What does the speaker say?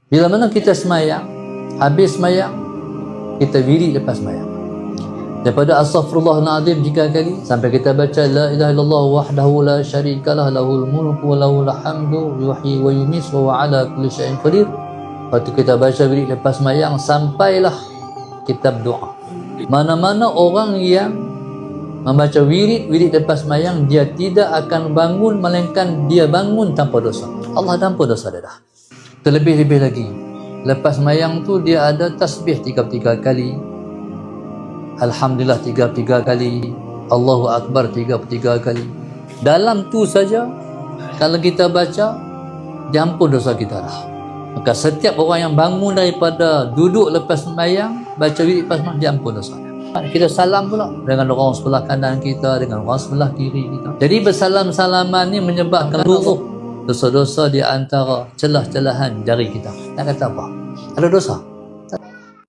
Bila mana kita semayang, habis semayang, kita wirid lepas semayang. Daripada astaghfirullahaladzim 3 kali sampai kita baca la ilaha illallah wahdahu la syarikalah lahul mulku wa lahul hamdu yuhyi wa yumiitu wa huwa ala kulli syai'in qadir. Waktu kita baca wirid lepas semayang sampailah kita berdoa. Mana-mana orang yang membaca wirid lepas semayang, dia tidak akan bangun melainkan dia bangun tanpa dosa. Allah dah ampun dosa dia dah. Terlebih-lebih lagi, lepas semayang tu dia ada tasbih 33 kali, Alhamdulillah 33 kali, Allahu Akbar 33 kali. Dalam tu saja, kalau kita baca, diampun dosa kita dah. Maka setiap orang yang bangun daripada duduk lepas sembahyang, baca wirid lepas sembahyang, diampun dosa. Kita salam pula dengan orang sebelah kanan kita, dengan orang sebelah kiri kita. Jadi bersalam-salaman ni menyebabkan dosa-dosa di antara celah-celahan jari kita. Nak kata apa? Ada dosa?